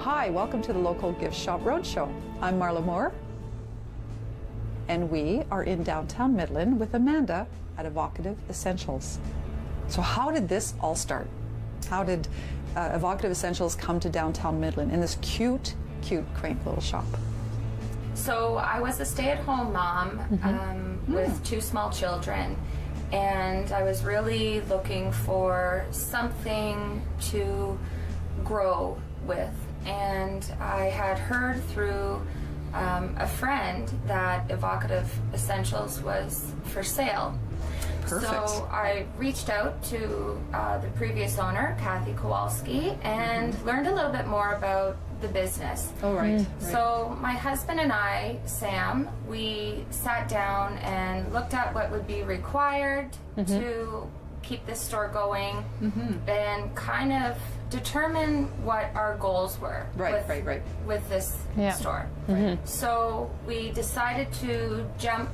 Hi, welcome to the local gift shop roadshow. I'm Marla Moore, and we are in downtown Midland with Amanda at Evocative Essentials. So how did this all start? How did Evocative Essentials come to downtown Midland in this cute, quaint little shop? So I was a stay-at-home mom with two small children, and I was really looking for something to grow with. And I had heard through a friend that Evocative Essentials was for sale. Perfect. So I reached out to the previous owner, Kathy Kowalski, and learned a little bit more about the business. Oh, right. So my husband and I, Sam, we sat down and looked at what would be required to keep this store going and kind of determine what our goals were with this store. So we decided to jump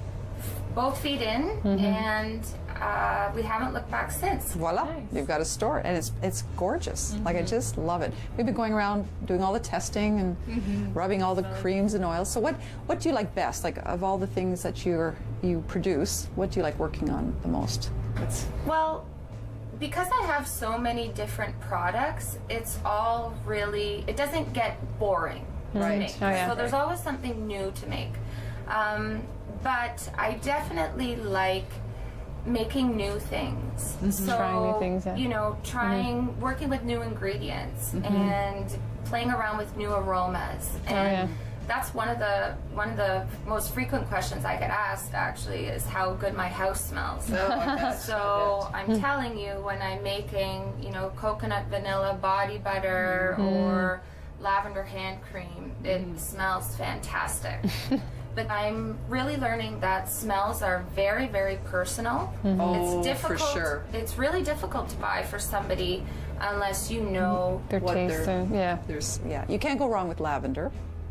both feet in, and we haven't looked back since. Voila, you've got a store, and it's gorgeous. Like, I just love it. We've been going around doing all the testing and rubbing all the creams and oils. So what do you like best? Like, of all the things that you produce, what do you like working on the most? Well, because I have so many different products, it's all really, it doesn't get boring to make. So there's always something new to make. But I definitely like making new things. So, trying new things, you know, working with new ingredients and playing around with new aromas. And that's one of the most frequent questions I get asked, actually, is how good my house smells. So I'm telling you, when I'm making, you know, coconut vanilla body butter or lavender hand cream, it smells fantastic. But I'm really learning that smells are very, very personal. Oh, it's difficult. for sure. It's really difficult to buy for somebody unless you know their taste. You can't go wrong with lavender.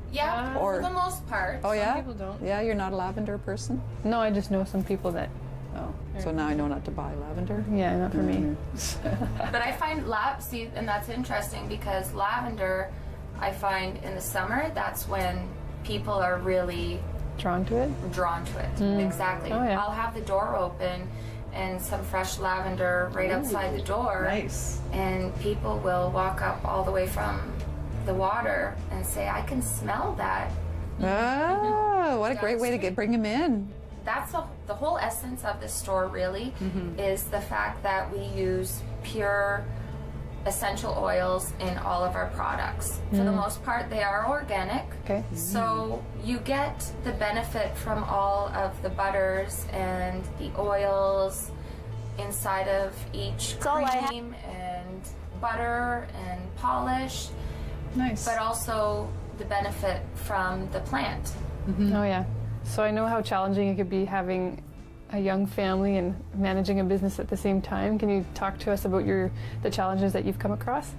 Yeah, for the most part. Oh, Some people don't. Yeah, you're not a lavender person? No, I just know some people that. Oh, so now I know not to buy lavender? Yeah, not for me. But I find and that's interesting, because lavender, I find in the summer, that's when people are really Drawn to it? Exactly. Oh, yeah. I'll have the door open and some fresh lavender right outside the door. Nice. And people will walk up all the way from the water and say, I can smell that. Oh, what a great way to bring them in. That's the whole essence of the store, really, is the fact that we use pure essential oils in all of our products. For the most part, they are organic. Okay. So you get the benefit from all of the butters and the oils inside of each cream and butter and polish. Nice. But also the benefit from the plant. Oh, yeah. So I know how challenging it could be having a young family and managing a business at the same time. Can you talk to us about the challenges that you've come across?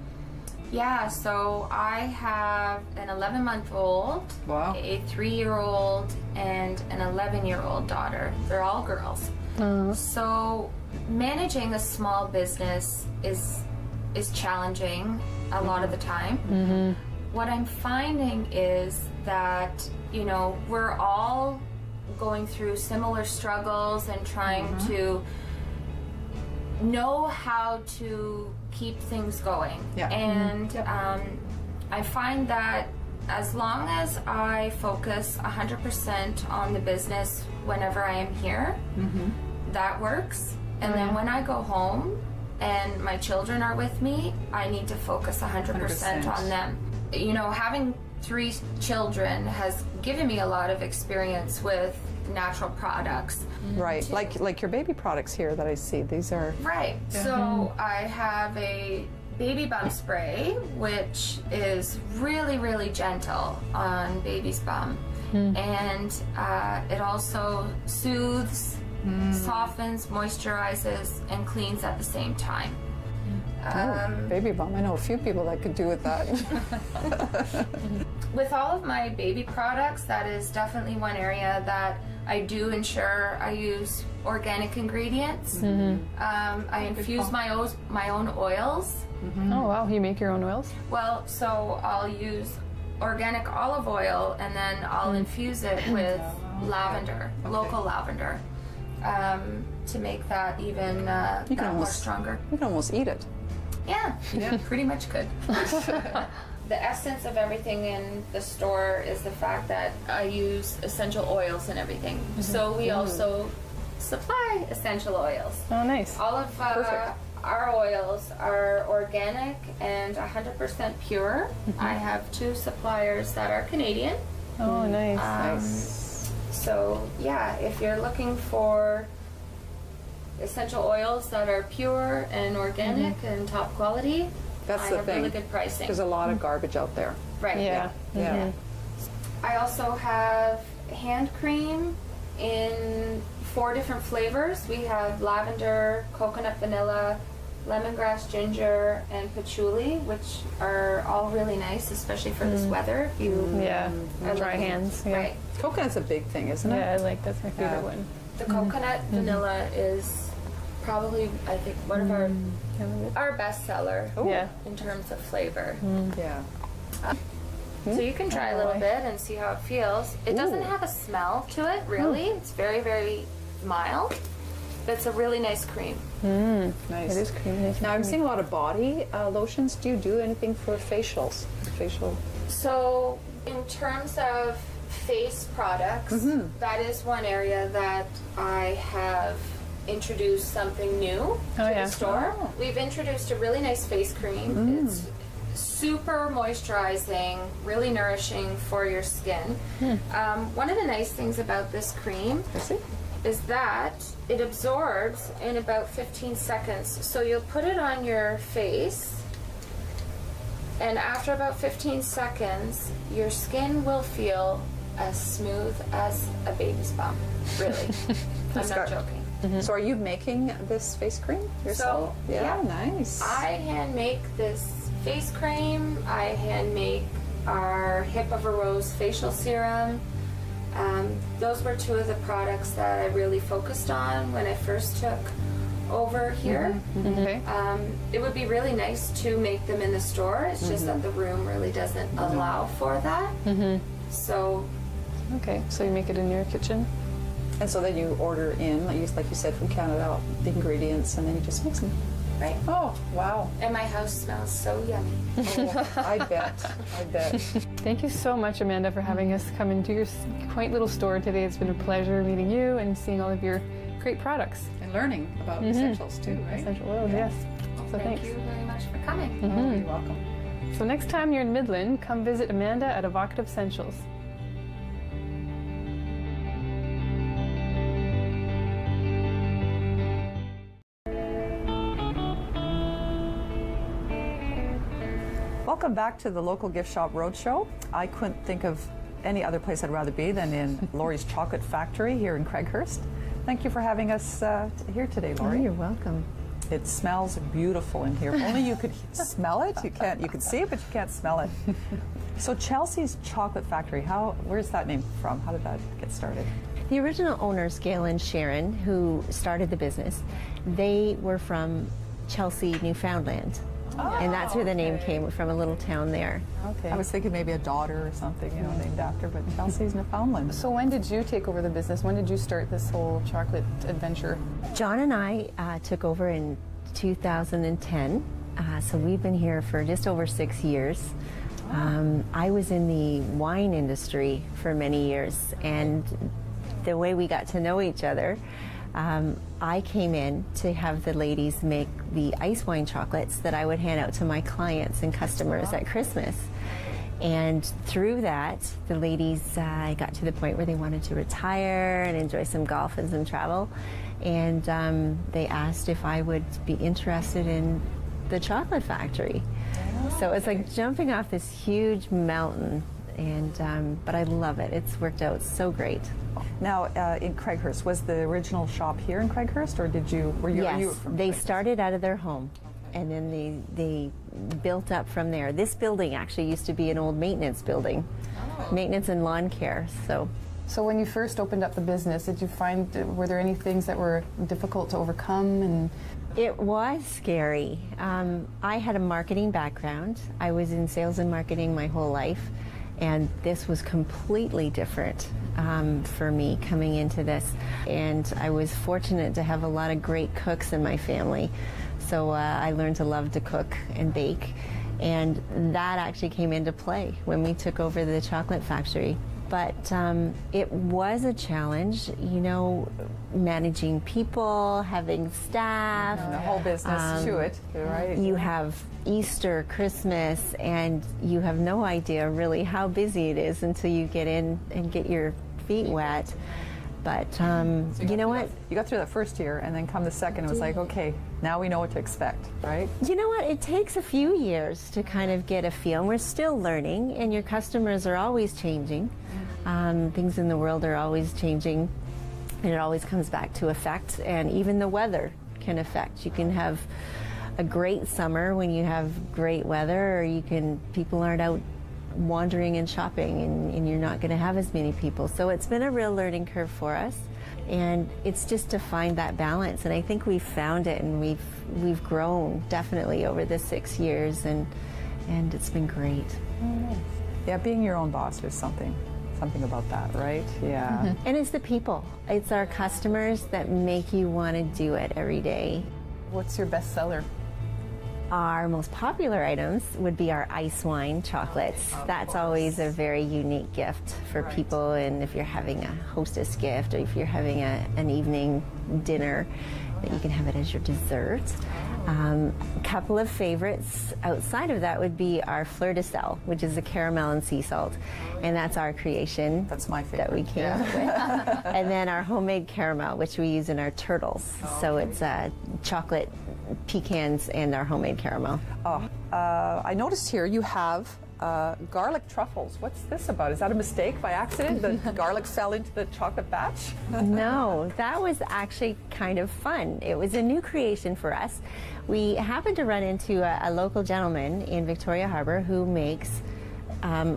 Yeah, so I have an 11-month-old, a 3-year-old, and an 11-year-old daughter. They're all girls. So managing a small business is challenging a lot of the time. What I'm finding is that, you know, we're all going through similar struggles and trying to know how to keep things going. And I find that as long as I focus 100% on the business whenever I am here, that works. And then when I go home and my children are with me, I need to focus 100% on them. You know, having 3 children has given me a lot of experience with natural products. Right, like your baby products here that I see. These are... Right. So I have a baby bum spray, which is really, really gentle on baby's bum. And it also soothes, softens, moisturizes, and cleans at the same time. Baby bum. I know a few people that could do with that. With all of my baby products, that is definitely one area that I do ensure I use organic ingredients. I infuse my own oils. Oh wow, you make your own oils? Well, so I'll use organic olive oil and then I'll infuse it with lavender, local lavender, to make that even that more stronger. You can almost eat it. Yeah, pretty much could. The essence of everything in the store is the fact that I use essential oils and everything. So we also supply essential oils. Oh, nice. All of our oils are organic and 100% pure. I have 2 suppliers that are Canadian. Oh, nice. Nice. So yeah, if you're looking for essential oils that are pure and organic and top quality, That's I the have thing. really good pricing. There's a lot of garbage out there. Right. Yeah. Yeah. I also have hand cream in 4 different flavors. We have lavender, coconut vanilla, lemongrass ginger, and patchouli, which are all really nice, especially for this weather. If you are dry looking- hands. Yeah. Right. Coconut's a big thing, isn't it? Yeah, I like that's my favorite one. The coconut vanilla is probably, I think, one of our best seller Yeah. in terms of flavor. Yeah. So you can try a little bit and see how it feels. It doesn't have a smell to it, really. It's very, very mild. But it's a really nice cream. Nice. It is creamy. Now I'm seeing a lot of body lotions. Do you do anything for facials? Facial. So in terms of face products, that is one area that I have introduced something new to the store. Oh. We've introduced a really nice face cream. It's super moisturizing, really nourishing for your skin. One of the nice things about this cream is that it absorbs in about 15 seconds. So you'll put it on your face, and after about 15 seconds, your skin will feel as smooth as a baby's bum. Really. I'm not joking. So are you making this face cream yourself? So, yeah. Nice. I hand make this face cream. I hand make our Hip of a Rose facial serum. Those were 2 of the products that I really focused on when I first took over here. Okay. It would be really nice to make them in the store. It's just that the room really doesn't allow for that. So Okay, so you make it in your kitchen? And so then you order in, like you said, from Canada, the ingredients, and then you just mix them. right. Oh, wow. And my house smells so yummy. Oh, I bet. I bet. Thank you so much, Amanda, for having us come into your quaint little store today. It's been a pleasure meeting you and seeing all of your great products. And learning about essentials too, right? Essential oils, yes. So Thank thanks. you very much for coming. Oh, you're welcome. So next time you're in Midland, come visit Amanda at Evocative Essentials. Welcome back to the local gift shop roadshow. I couldn't think of any other place I'd rather be than in Lori's Chocolate Factory here in Craighurst. Thank you for having us here today, Lori. Oh, you're welcome. It smells beautiful in here. If only you could smell it. You can see it, but you can't smell it. So Chelsea's Chocolate Factory, where's that name from? How did that get started? The original owners, Gail and Sharon, who started the business, they were from Chelsea, Newfoundland. And that's where the name came from, a little town there. Okay. I was thinking maybe a daughter or something, named after, but Chelsea's Newfoundland. So when did you take over the business? When did you start this whole chocolate adventure? John and I took over in 2010, so we've been here for just over 6 years. I was in the wine industry for many years, and the way we got to know each other, I came in to have the ladies make the ice wine chocolates that I would hand out to my clients and customers at Christmas. And through that, the ladies got to the point where they wanted to retire and enjoy some golf and some travel. And they asked if I would be interested in the chocolate factory. So it's like jumping off this huge mountain. And but I love it. It's worked out so great. Now, in Craighurst, was the original shop here in Craighurst, or were you Yes, from they Craighurst? started out of their home, and then they built up from there. This building actually used to be an old maintenance building, maintenance and lawn care. So So when you first opened up the business, did you find, were there any things that were difficult to overcome? And it was scary. I had a marketing background. I was in sales and marketing my whole life, and this was completely different for me coming into this. And I was fortunate to have a lot of great cooks in my family. So I learned to love to cook and bake, and that actually came into play when we took over the chocolate factory. But it was a challenge, you know, managing people, having staff. And the whole business to it, right? You have Easter, Christmas, and you have no idea really how busy it is until you get in and get your feet wet. But you know what? You got through that first year, and then come the second, it was like, okay, now we know what to expect, right? You know what? It takes a few years to kind of get a feel, and we're still learning, and your customers are always changing. Things in the world are always changing, and it always comes back to effect, and even the weather can affect. You can have a great summer when you have great weather, or people aren't out wandering and shopping, and you're not going to have as many people. So it's been a real learning curve for us, and it's just to find that balance, and I think we've found it, and we've grown definitely over the 6 years, and it's been great. Yeah, being your own boss is something about that, right? Yeah. And it's the people. It's our customers that make you want to do it every day. what's your best seller? Our most popular items would be our ice wine chocolates. That's always a very unique gift for people, and if you're having a hostess gift or if you're having an evening dinner, that you can have it as your dessert. A couple of favorites outside of that would be our fleur de sel, which is a caramel and sea salt, and that's our creation. That's my favorite. That we came up with. And then our homemade caramel, which we use in our turtles. So it's chocolate, pecans, and our homemade caramel. I noticed here you have garlic truffles. What's this about? Is that a mistake by accident? The garlic fell into the chocolate batch? No, that was actually kind of fun. It was a new creation for us. We happened to run into a local gentleman in Victoria Harbour who makes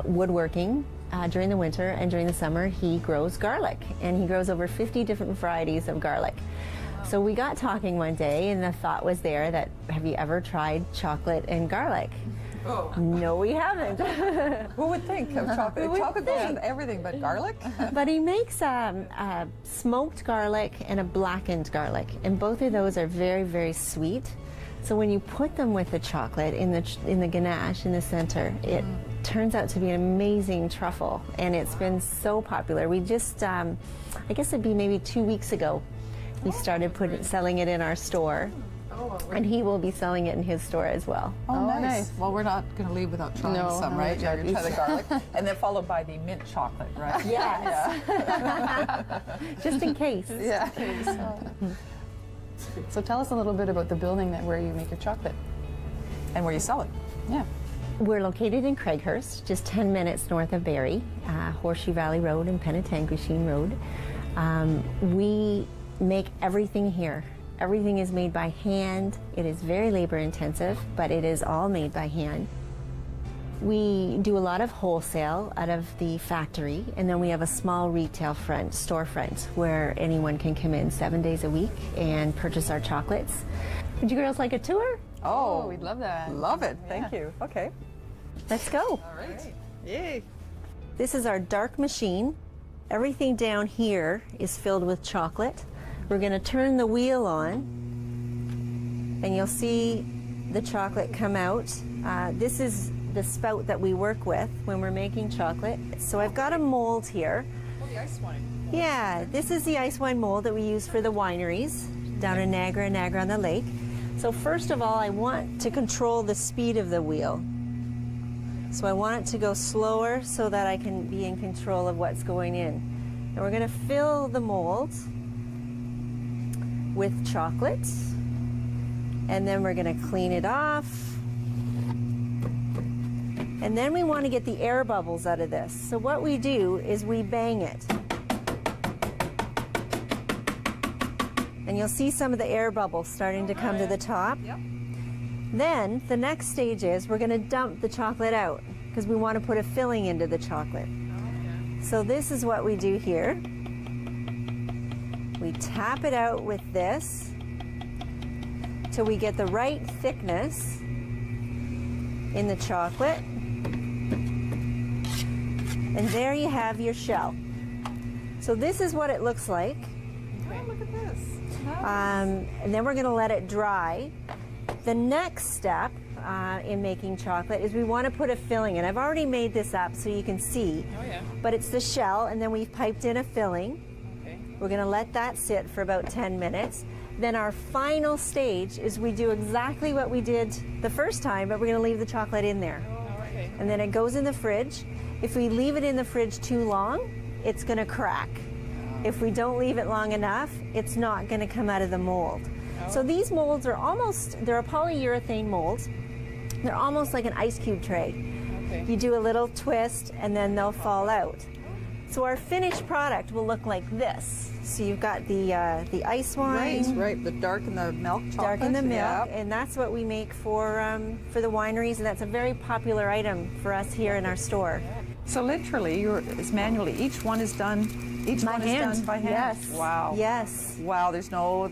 woodworking during the winter, and during the summer he grows garlic, and he grows over 50 different varieties of garlic. So we got talking one day, and the thought was there that, have you ever tried chocolate and garlic? Oh. No, we haven't. Who would think of chocolate? Chocolate goes with everything but garlic? But he makes smoked garlic and a blackened garlic, and both of those are very, very sweet. So when you put them with the chocolate in the ganache in the center, it turns out to be an amazing truffle, and it's been so popular. We just, I guess it'd be maybe 2 weeks ago, we started selling it in our store. And he will be selling it in his store as well. Oh, nice. Well, we're not going to leave without trying some, right? Yeah, you're going to try the garlic. And then followed by the mint chocolate, right? Yes. Just in case. Yeah. So tell us a little bit about the building where you make your chocolate. And where you sell it. Yeah. We're located in Craighurst, just 10 minutes north of Barrie, Horseshoe Valley Road and Penetanguishene Road. We make everything here. Everything is made by hand. It is very labor intensive, but it is all made by hand. We do a lot of wholesale out of the factory, and then we have a small retail storefront where anyone can come in 7 days a week and purchase our chocolates. Would you girls like a tour? Oh, we'd love that. Love it. Thank you. Okay. Let's go. All right. Yay. This is our dark machine. Everything down here is filled with chocolate. We're going to turn the wheel on, and you'll see the chocolate come out. This is the spout that we work with when we're making chocolate. So I've got a mold here. Oh, the ice wine. Yeah, this is the ice wine mold that we use for the wineries down in Niagara on the lake. So first of all, I want to control the speed of the wheel. So I want it to go slower so that I can be in control of what's going in. And we're going to fill the mold with chocolate, and then we're going to clean it off, and then we want to get the air bubbles out of this. So what we do is we bang it, and you'll see some of the air bubbles starting to come to the top. Yep. Then the next stage is we're going to dump the chocolate out because we want to put a filling into the chocolate. So this is what we do here. We tap it out with this till we get the right thickness in the chocolate. And there you have your shell. So this is what it looks like. Oh, look at this. Nice. And then we're going to let it dry. The next step in making chocolate is we want to put a filling in. I've already made this up so you can see. Oh, yeah. But it's the shell, and then we've piped in a filling. Okay. We're going to let that sit for about 10 minutes. Then our final stage is we do exactly what we did the first time, but we're going to leave the chocolate in there. Oh, okay. And then it goes in the fridge. If we leave it in the fridge too long, it's going to crack. If we don't leave it long enough, it's not going to come out of the mold. So these molds are they're a polyurethane mold. They're almost like an ice cube tray. Okay. You do a little twist and then they'll fall out. So our finished product will look like this. So you've got the ice wine. Right, the dark and the milk chocolate. Dark in the milk, yeah. and that's what we make for the wineries, and that's a very popular item for us here in our store. So literally, it's manually. Each one is done. Each By one hand. is done by hand. Yes. Wow. Yes. Wow. There's no.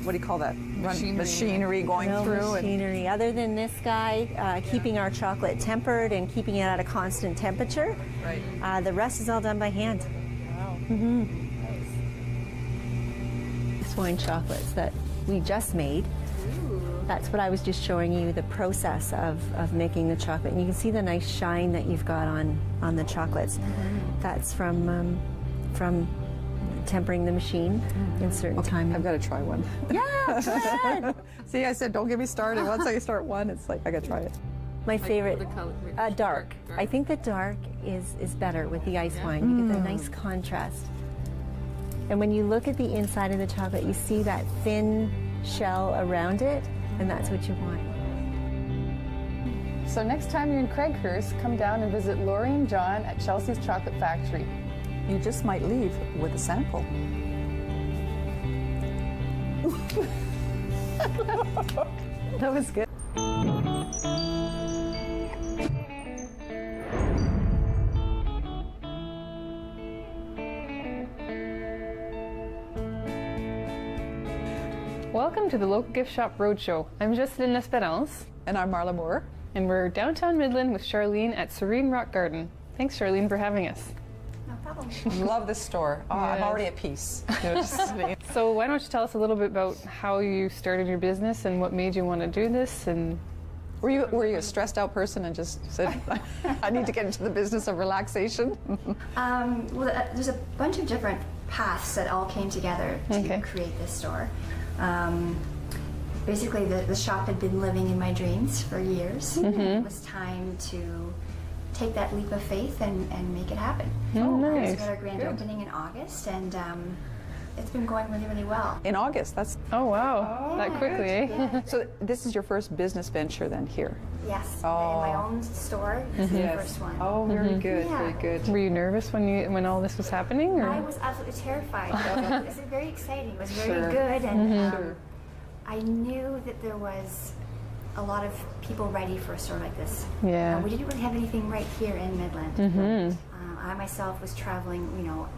What do you call that? Machinery going No through. machinery. Other than this guy keeping our chocolate tempered and keeping it at a constant temperature. Right. The rest is all done by hand. Wow. This wine chocolates that we just made. That's what I was just showing you, the process of making the chocolate. And you can see the nice shine that you've got on the chocolates. That's from tempering the machine in certain time. I've got to try one. Yeah, good. See, I said don't get me started. Once I start one, it's like I got to try it. My favorite, the color? dark. I think the dark is better with the ice wine. You get the nice contrast. And when you look at the inside of the chocolate, you see that thin shell around it, and that's what you want. So next time you're in Craighurst, come down and visit Lori and John at Chelsea's Chocolate Factory. You just might leave with a sample. That was good. Welcome to the Local Gift Shop Roadshow. I'm Jocelyn Esperance, And I'm Marla Moore. and we're downtown Midland with Charlene at Serene Rock Garden. Thanks, Charlene, for having us. No problem. Love this store. Oh, I'm Yes. already at peace. Just kidding. So why don't you tell us a little bit about how you started your business and what made you want to do this? And Were you a stressed out person and just said, I need to get into the business of relaxation? There's a bunch of different paths that all came together to Okay. create this store. Basically, the shop had been living in my dreams for years. It was time to take that leap of faith and make it happen. Oh, We nice. just got our grand opening in August, and it's been going really, really well. In August, that's... oh wow, that quickly, eh? So this is your first business venture then here? Yes, in my own store. This is the first one. Oh, very good, Yeah. very good. Were you nervous when all this was happening? Or? I was absolutely terrified. It was very exciting. It was very Sure. good, and Sure. I knew that there was a lot of people ready for a store like this. Yeah. We didn't really have anything right here in Midland. I myself was traveling,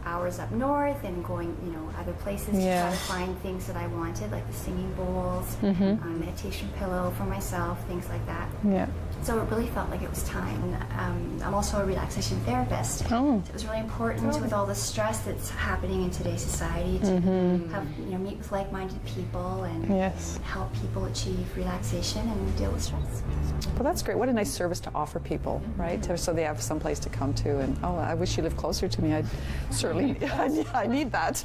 hours up north and going, other places to Yeah. try to find things that I wanted, like the singing bowls, meditation pillow for myself, things like that. Yeah. So it really felt like it was time. I'm also a relaxation therapist. Oh. So it was really important with all the stress that's happening in today's society to have, meet with like-minded people and Yes. help people achieve relaxation and deal with stress. Well, that's great. What a nice service to offer people, right? So they have some place to come to. And oh, I wish you lived closer to me. I'd certainly, I need that.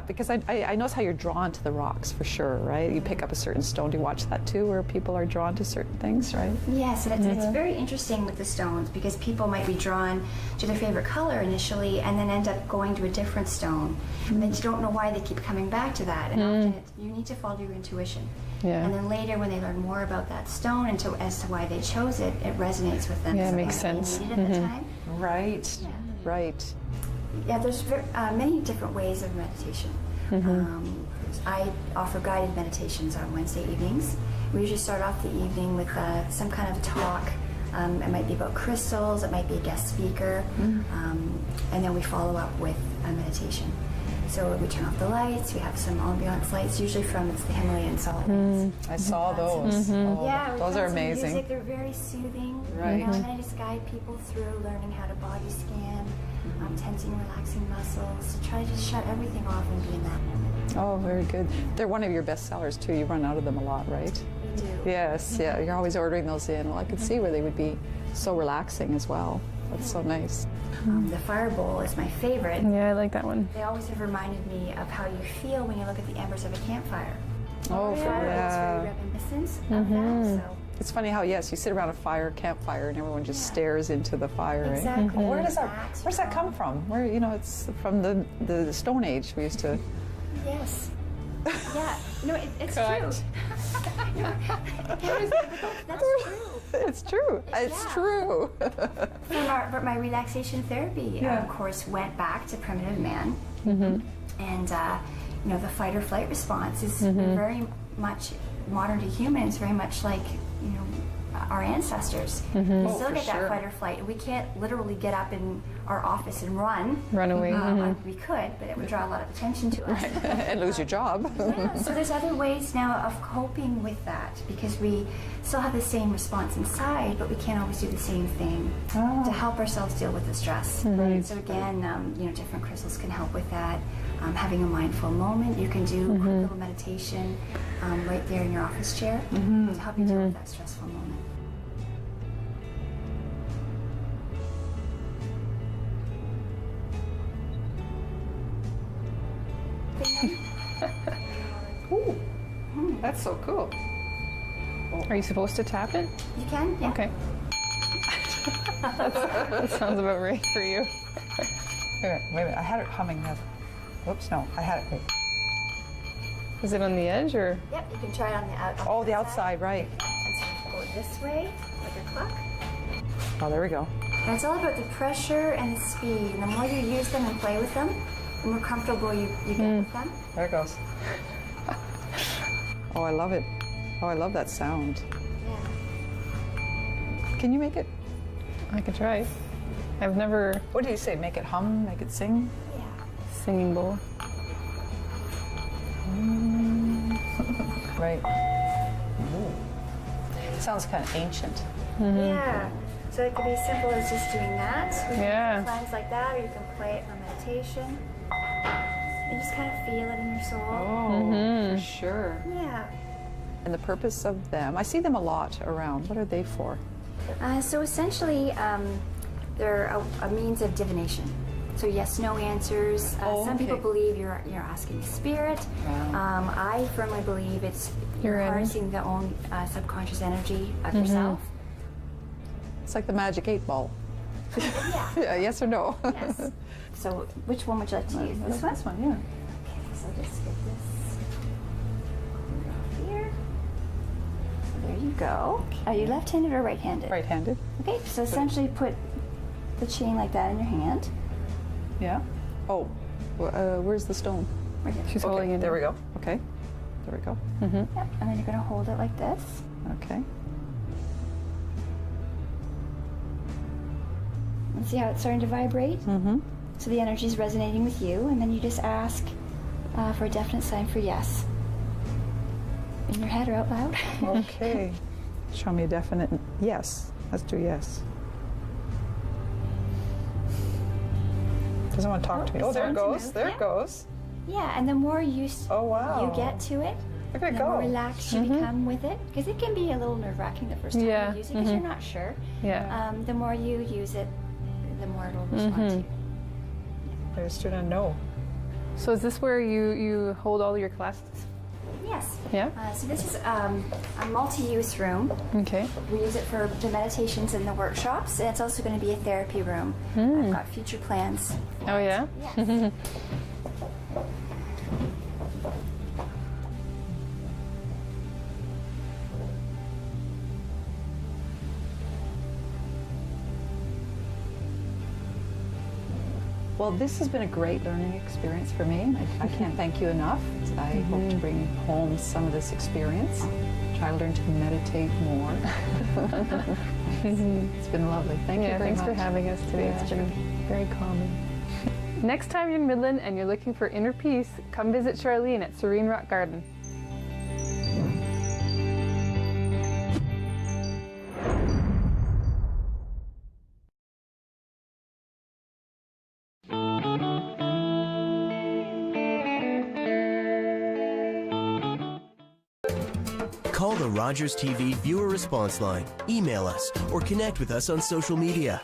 Because I notice how you're drawn to the rocks for sure, right? You pick up a certain stone. Do you watch that too, where people are drawn to certain things, right? Yes, and it's very interesting with the stones because people might be drawn to their favorite color initially and then end up going to a different stone. And then you don't know why they keep coming back to that. And often you need to follow your intuition. Yeah. And then later when they learn more about that stone and as to why they chose it, it resonates with them. Yeah, it So makes they sense. needed at the time. Right, right. Yeah, there's many different ways of meditation. I offer guided meditations on Wednesday evenings. We usually start off the evening with some kind of talk It might be about crystals, it might be a guest speaker, and then we follow up with a meditation. So we turn off the lights, we have some ambiance lights, usually from the Himalayan salt lanes. I saw those. Oh, Yeah, those are some amazing. Music, they're very soothing. Right. You know, and I just guide people through learning how to body scan, tensing, relaxing muscles, to try to just shut everything off and be in that moment. Oh, very good. They're one of your best sellers too. You run out of them a lot, right? We do. Yes, yeah. You're always ordering those in. Well, I could see where they would be so relaxing as well. That's so nice. The fire bowl is my favorite. Yeah, I like that one. They always have reminded me of how you feel when you look at the embers of a campfire. Oh, It's yeah. very reminiscent of that. So. It's funny how, yes, you sit around a campfire, and everyone just stares into the fire. Right? Exactly. Well, where's Relax, that come from? Where, it's from the Stone Age. We used to. Yes. Yeah. No, it's Cut. true. That's true. It's true. It's Yeah. true. But my relaxation therapy, of course, went back to primitive man. And, the fight or flight response is very much modern to humans, very much like, our ancestors. We still for get that sure. fight or flight. We can't literally get up in our office and run. Run away. Like we could, but it would draw a lot of attention to us. And lose your job. Yeah, so there's other ways now of coping with that, because we still have the same response inside, but we can't always do the same thing to help ourselves deal with the stress. So again, different crystals can help with that. Having a mindful moment, you can do a quick little meditation right there in your office chair to help you deal with that stressful moment. Ooh, that's so cool. Are you supposed to tap it? You can? Yeah. Okay. That sounds about right for you. Wait a minute. I had it humming. Whoops, no. I had it. Wait. Is it on the edge or? Yep, you can try it on the outside. Oh, the outside, right. And so go this way, like a clock. Oh, there we go. And it's all about the pressure and the speed. And the more you use them and play with them, the more comfortable you get with them. There it goes. Oh, I love it. Oh, I love that sound. Yeah. Can you make it? I could try. I've never What do you say? Make it hum? Make it sing? Yeah. singing bowl. Right. Ooh. Sounds kind of ancient. Yeah. So it could be as simple as just doing that. You Yeah. can cleanse like that, or you can play it for meditation. And just kind of feel it in your soul. Oh, for sure. Yeah. And the purpose of them, I see them a lot around. What are they for? So essentially, they're a means of divination. So yes, no answers. Some people believe you're asking spirit. Wow. I firmly believe it's You're in. harnessing the own subconscious energy of yourself. It's like the magic 8-ball. Yeah. Yeah, yes or no? Yes. So which one would you like to use? This one? This one, yeah. Okay, so just get this here. So there you go. Are you left-handed or right-handed? Right-handed. Okay, so essentially put the chain like that in your hand. Yeah. Oh, where's the stone? Right here. She's holding it. There we go. Okay. There we go. Yep, and then you're going to hold it like this. Okay. And see how it's starting to vibrate? Mm-hmm. So the energy is resonating with you, and then you just ask for a definite sign for yes. In your head or out loud. Okay. Show me a definite yes. Let's do yes. Doesn't want to talk to me. Oh, there it starting to goes. move, There yeah. it goes. Yeah, and the more you Oh, wow. you get to it, Look at it the more go. relaxed you become with it, because it can be a little nerve-wracking the first time Yeah, you use it because you're not sure. Yeah. The more you use it, the more it'll respond to you. There's student no. So is this where you hold all your classes? Yes. Yeah. So this is a multi-use room. Okay. We use it for the meditations and the workshops, and it's also going to be a therapy room. I've got future plans. Oh yeah. Yes. Well, this has been a great learning experience for me. I can't thank you enough. I hope to bring home some of this experience. Try to learn to meditate more. It's been lovely. Thank you very thanks much. for having us today. It's been very calming. Next time you're in Midland and you're looking for inner peace, come visit Charlene at Serene Rock Garden. Call the Rogers TV viewer response line, email us, or connect with us on social media.